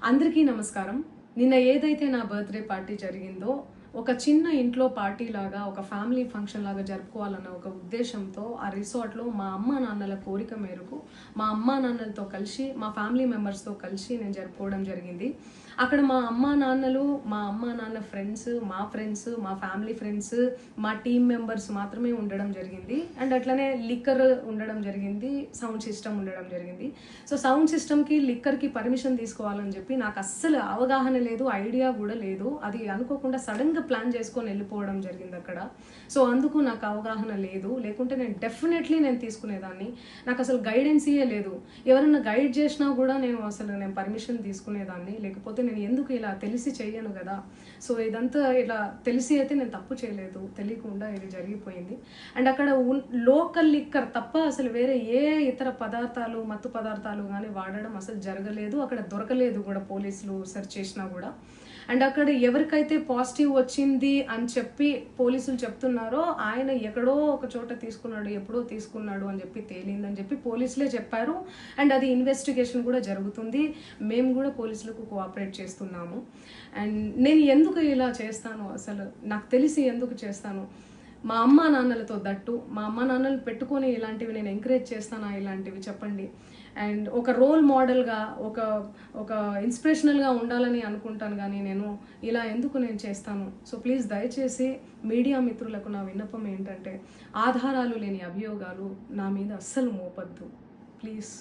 అందరికీ నమస్కారం. నిన్న ఏదైతే నా బర్త్డే పార్టీ జరిగిందో ఒక చిన్న ఇంట్లో పార్టీ లాగా ఒక ఫ్యామిలీ ఫంక్షన్ లాగా జరుపుకోవాలన్న ఒక ఉద్దేశంతో ఆ రిసార్ట్లో మా అమ్మా నాన్నల కోరిక మేరకు మా అమ్మా నాన్నలతో కలిసి మా ఫ్యామిలీ మెంబర్స్తో కలిసి నేను జరుపుకోవడం జరిగింది. అక్కడ మా అమ్మా నాన్న ఫ్రెండ్స్, మా ఫ్యామిలీ ఫ్రెండ్స్, మా టీమ్ మెంబర్స్ మాత్రమే ఉండడం జరిగింది. అండ్ అట్లనే లిక్కర్ ఉండడం జరిగింది, సౌండ్ సిస్టమ్ ఉండడం జరిగింది. సో సౌండ్ సిస్టమ్కి లిక్కర్కి పర్మిషన్ తీసుకోవాలని చెప్పి నాకు అస్సలు అవగాహన లేదు, ఐడియా కూడా లేదు. అది అనుకోకుండా సడన్గా ప్లాన్ చేసుకొని వెళ్ళిపోవడం జరిగింది అక్కడ. సో అందుకు నాకు అవగాహన లేదు, లేకుంటే నేను డెఫినెట్లీ నేను తీసుకునేదాన్ని. నాకు అసలు గైడెన్సీయే లేదు. ఎవరైనా గైడ్ చేసినా కూడా నేను పర్మిషన్ తీసుకునేదాన్ని, లేకపోతే నేను ఎందుకు ఇలా తెలిసి చెయ్యను కదా. సో ఇదంతా ఇలా తెలిసి అయితే నేను తప్పు చేయలేదు, తెలియకుండా ఇది జరిగిపోయింది. అండ్ అక్కడ లోకల్ లిక్కర్ తప్ప అసలు వేరే ఏ ఇతర పదార్థాలు, మత్తు పదార్థాలు కానీ వాడడం అసలు జరగలేదు. అక్కడ దొరకలేదు కూడా, పోలీసులు సెర్చ్ చేసినా కూడా. అండ్ అక్కడ ఎవరికైతే పాజిటివ్ వచ్చింది అని చెప్పి పోలీసులు చెప్తున్నారో ఆయన ఎక్కడో ఒక చోట తీసుకున్నాడు, ఎప్పుడో తీసుకున్నాడు అని చెప్పి తేలిందని చెప్పి పోలీసులే చెప్పారు. అండ్ అది ఇన్వెస్టిగేషన్ కూడా జరుగుతుంది. మేము కూడా పోలీసులకు కోఆపరేట్ చేస్తున్నాము. అండ్ నేను ఎందుకు ఇలా చేస్తాను, అసలు నాకు తెలిసి ఎందుకు చేస్తాను, మా అమ్మా నాన్నలతో దట్టు మా అమ్మా నాన్నలు పెట్టుకొని ఇలాంటివి నేను ఎంకరేజ్ చేస్తానా, ఇలాంటివి చెప్పండి. అండ్ ఒక రోల్ మోడల్గా ఒక ఇన్స్పిరేషనల్గా ఉండాలని అనుకుంటాను, కానీ నేను ఇలా ఎందుకు నేను చేస్తాను. సో ప్లీజ్ దయచేసి మీడియా మిత్రులకు నా విన్నపం ఏంటంటే ఆధారాలు లేని అభియోగాలు నా మీద అస్సలు మోపద్దు ప్లీజ్.